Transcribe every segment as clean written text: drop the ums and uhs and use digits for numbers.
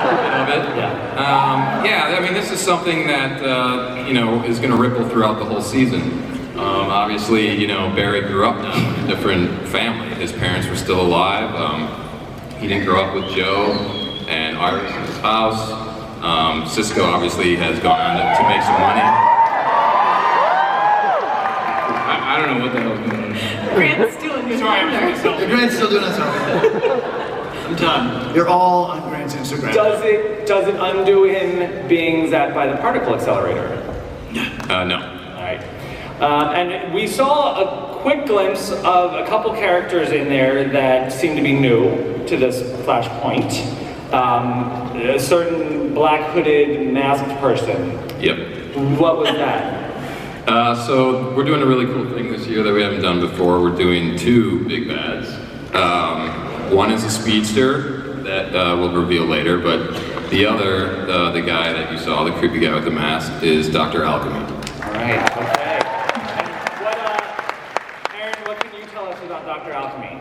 of it. Yeah, I mean, this is something that, is going to ripple throughout the whole season. Obviously, Barry grew up now in a different family. His parents were still alive. He didn't grow up with Joe and Iris and his spouse. Cisco obviously has gone on to make some money. I don't know what the hell's going on. Grant's doing his thunder. Grant's still doing his thunder. I'm done. You're all on Grant's Instagram. Does it undo him being zapped by the particle accelerator? No. Alright. And we saw a quick glimpse of a couple characters in there that seem to be new to this flashpoint. A certain black hooded masked person. Yep. What was that? So we're doing a really cool thing this year that we haven't done before. We're doing two big bads. One is a speedster that we'll reveal later, but the other, the guy that you saw, the creepy guy with the mask, is Dr. Alchemy. All right. Okay. And Aaron, what can you tell us about Dr. Alchemy?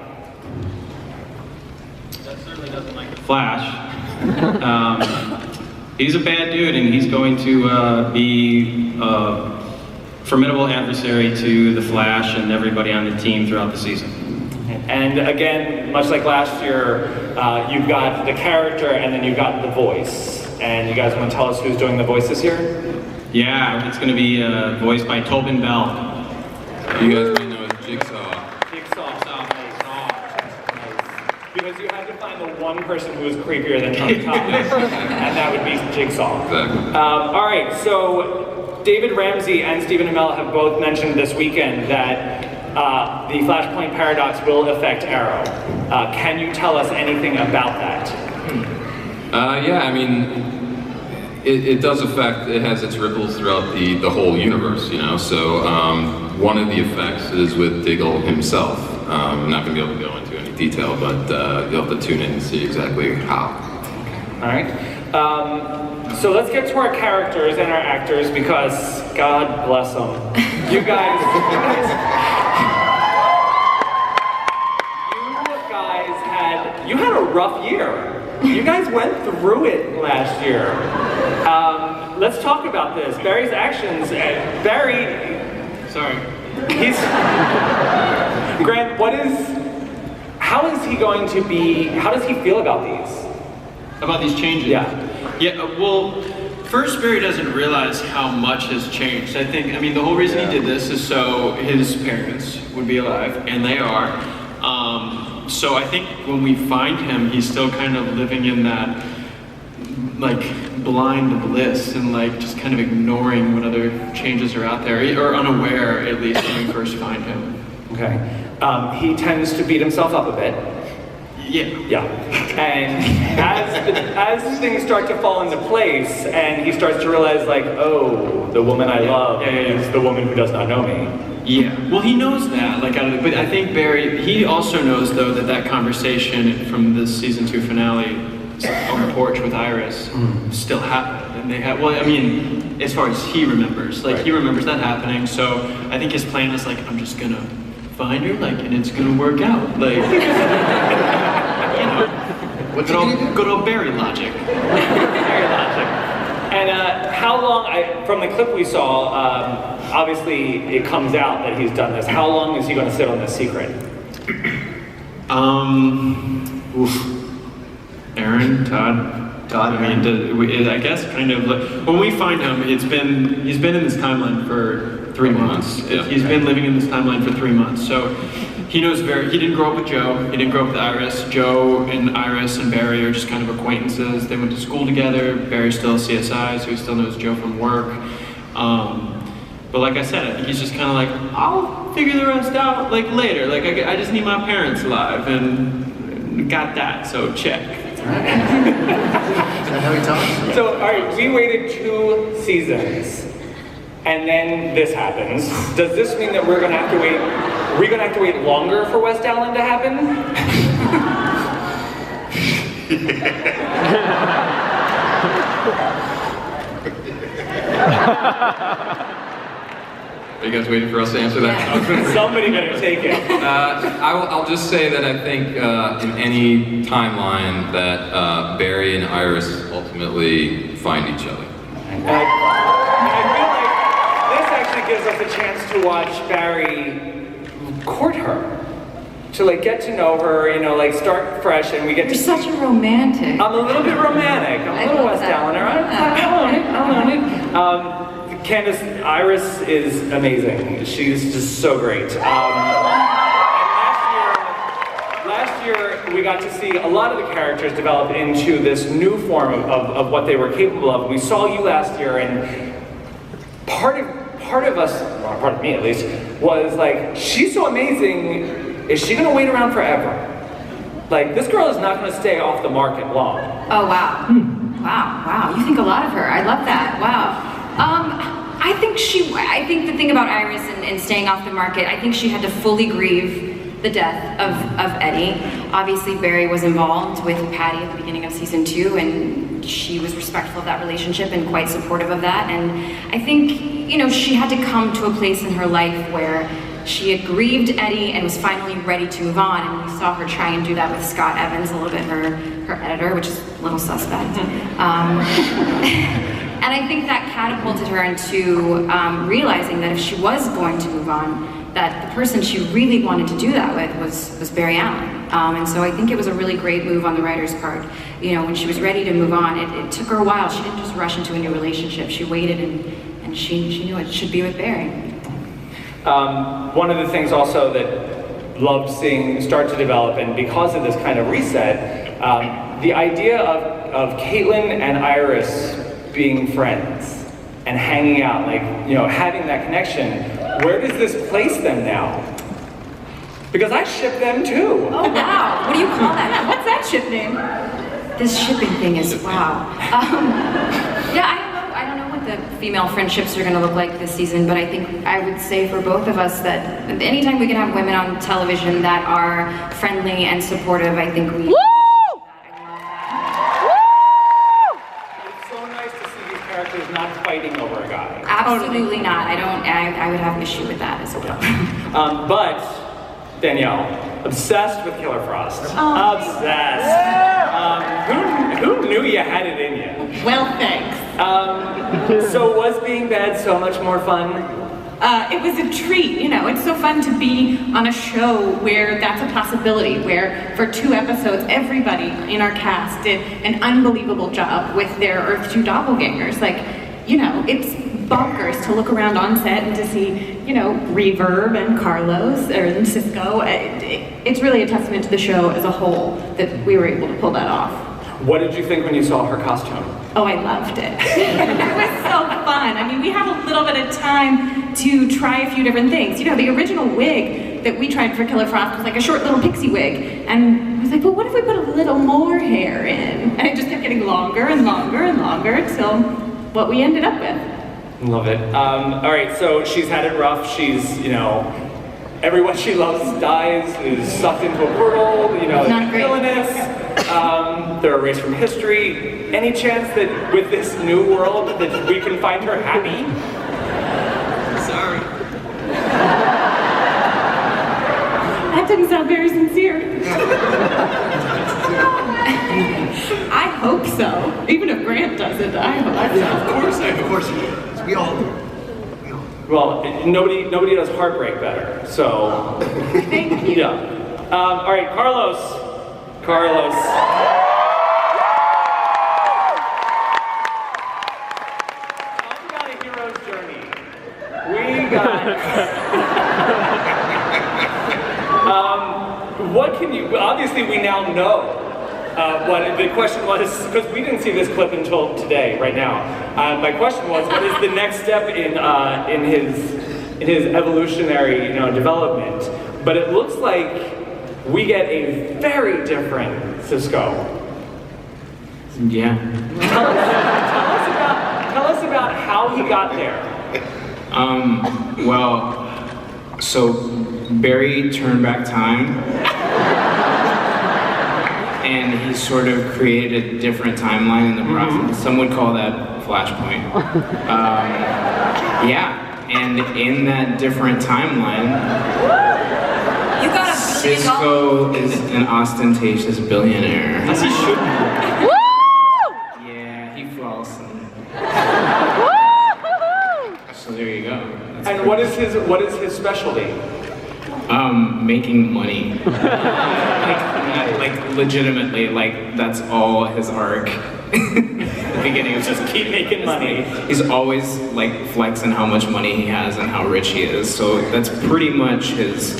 That certainly doesn't like the Flash. He's a bad dude, and he's going to be a formidable adversary to the Flash and everybody on the team throughout the season. And again, much like last year, you've got the character and then you've got the voice. And you guys want to tell us who's doing the voice this year? Yeah, it's going to be voiced by Tobin Bell. You guys may know as Jigsaw. Jigsaw. Nice. Because you had to find the one person who was creepier than Todd, and that would be Jigsaw. Exactly. All right, so David Ramsey and Stephen Amell have both mentioned this weekend that the Flashpoint Paradox will affect Arrow. Can you tell us anything about that? Yeah, I mean, it does affect, it has its ripples throughout the whole universe, so one of the effects is with Diggle himself. I'm not going to be able to go into any detail, but you'll have to tune in and see exactly how. All right. So let's get to our characters and our actors because God bless them. You guys had a rough year. You guys went through it last year. Let's talk about this. Barry's actions. Sorry. Grant, how is he going to be, how does he feel about these? About these changes? Yeah. Yeah, well, first Barry doesn't realize how much has changed. I mean, the whole reason he did this is so his parents would be alive, and they are. So I think when we find him, he's still kind of living in that, blind bliss and, just kind of ignoring what other changes are out there, or unaware, at least, when we first find him. Okay. He tends to beat himself up a bit. Yeah. And as things start to fall into place, and he starts to realize, oh, the woman I love is the woman who does not know me. Yeah. Well, he knows that, but I think Barry, he also knows, though, that conversation from the season 2 finale on the porch with Iris still happened. And they had, as far as he remembers, he remembers that happening. So I think his plan is, I'm just gonna find her, and it's gonna work out. Good old Barry logic. Barry logic. And how long, from the clip we saw, obviously it comes out that he's done this. How long is he going to sit on this secret? Aaron, Todd. I guess kind of, when we find him, he's been in this timeline for 3 months. Yeah. He's been living in this timeline for 3 months. So he knows he didn't grow up with Joe, he didn't grow up with Iris. Joe and Iris and Barry are just kind of acquaintances. They went to school together. Barry's still a CSI, so he still knows Joe from work. But like I said, I think he's just kind of I'll figure the rest out later. I just need my parents alive, and got that, so check. Is that how he talks? So, all right, we waited 2 seasons, and then this happens. Does this mean that we're going to have to wait? Are we going to have to wait longer for West Allen to happen? Are you guys waiting for us to answer that? Somebody better take it. I'll just say that I think in any timeline that Barry and Iris ultimately find each other. And I feel like this actually gives us a chance to watch Barry court her. To like get to know her, you know, like start fresh, and we get You're to. such a romantic. I'm a little bit romantic. I'm a little West Allener. I own it. Candice, Iris is amazing. She's just so great. And last year we got to see a lot of the characters develop into this new form of what they were capable of. We saw you last year, and part of us, well, part of me at least, was like, she's so amazing. Is she gonna wait around forever? Like, this girl is not gonna stay off the market long. Oh, wow. Wow. You think a lot of her. I love that. Wow. I think the thing about Iris and staying off the market, I think she had to fully grieve the death of Eddie. Obviously, Barry was involved with Patty at the beginning of season 2, and she was respectful of that relationship and quite supportive of that. And I think, you know, she had to come to a place in her life where she had grieved Eddie and was finally ready to move on, and we saw her try and do that with Scott Evans, a little bit, her editor, which is a little suspect. And I think that catapulted her into realizing that if she was going to move on, that the person she really wanted to do that with was Barry Allen. And so I think it was a really great move on the writer's part. You know, when she was ready to move on, it took her a while. She didn't just rush into a new relationship. She waited, and she knew it should be with Barry. One of the things also that loved seeing start to develop, and because of this kind of reset, the idea of Keiynan and Iris being friends and hanging out, like, you know, having that connection. Where does this place them now? Because I ship them too. Oh, wow. What do you call that? What's that ship name? This shipping thing is, wow. I don't know what the female friendships are going to look like this season, but I think I would say for both of us that anytime we can have women on television that are friendly and supportive, I think we... Woo! It's so nice to see these characters not fighting over a guy. Absolutely not. I would have an issue with that as well. But Danielle, obsessed with Killer Frost. Oh, Obsessed. Who knew you had it in you? Well, thanks. So was being bad so much more fun? It was a treat, you know. It's so fun to be on a show where that's a possibility, where for 2 episodes, everybody in our cast did an unbelievable job with their Earth 2 doppelgangers. Like, you know, it's bonkers to look around on set and to see, you know, Reverb and Carlos and Cisco. It's really a testament to the show as a whole that we were able to pull that off. What did you think when you saw her costume? Oh, I loved it. It was so fun. I mean, we have a little bit of time to try a few different things. You know, the original wig that we tried for Killer Frost was like a short little pixie wig. And I was like, well, what if we put a little more hair in? And it just kept getting longer and longer and longer till what we ended up with. Love it. All right, so she's had it rough. She's, you know, everyone she loves dies, is sucked into a portal, you know, villainous. They're erased from history. Any chance that with this new world that we can find her happy? Sorry. That didn't sound very sincere. I hope so. Even if Grant doesn't, I hope so. Of course he is. We all do. Well, nobody does heartbreak better, so. Thank you. Yeah. All right, Carlos. Talk about a hero's journey. We got. What can you? Obviously, we now know. What the question was, because we didn't see this clip until today, right now. My question was, what is the next step in his evolutionary, you know, development? But it looks like we get a very different Cisco. Yeah. Tell us about how he got there. Well, so Barry turned back time. And he sort of created a different timeline in the process. Some would call that Flashpoint. Yeah, And in that different timeline, You got a billion dollars. Cisco is an ostentatious billionaire. As he should be. Yeah, he flossing. So there you go. That's And what is his specialty? making money. like legitimately, like that's all his arc. The beginning was just keep making money. He's always like flexing how much money he has and how rich he is. So that's pretty much his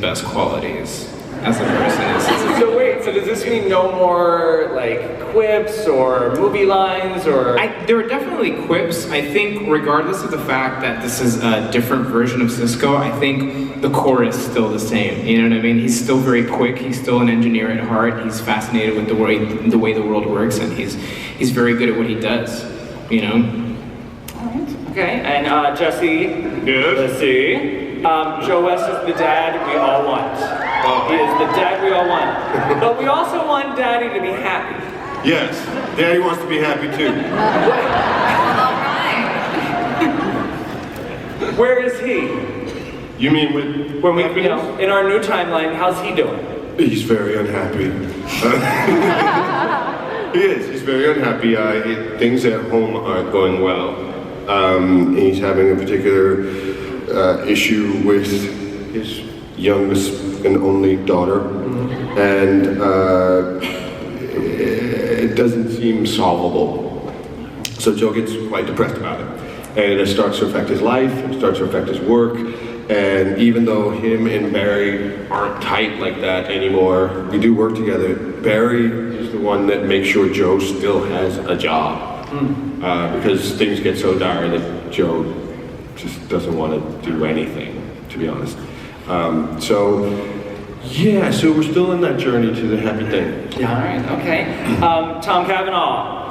best qualities as a person. So wait, so does this mean no more like quips or movie lines or? There are definitely quips. I think regardless of the fact that this is a different version of Cisco, I think the core is still the same. You know what I mean? He's still very quick. He's still an engineer at heart. He's fascinated with the way the world works, and he's very good at what he does. You know. All right. Okay. And Jesse. Yes? Let's see. Joe West is the dad we all want. He is the dad we all want. But we also want Daddy to be happy. Yes. Daddy wants to be happy too. All right. Where is he? You mean with When we, happiness? in our new timeline, how's he doing? He's very unhappy. He is. He's very unhappy. Things at home aren't going well. He's having a particular issue with his youngest and only daughter, and it doesn't seem solvable. So Joe gets quite depressed about it, and it starts to affect his life, it starts to affect his work, and even though him and Barry aren't tight like that anymore, we do work together. Barry is the one that makes sure Joe still has a job, because things get so dire that Joe just doesn't want to do anything, to be honest. So we're still in that journey to the happy thing. Yeah, all right, okay. Tom Cavanagh.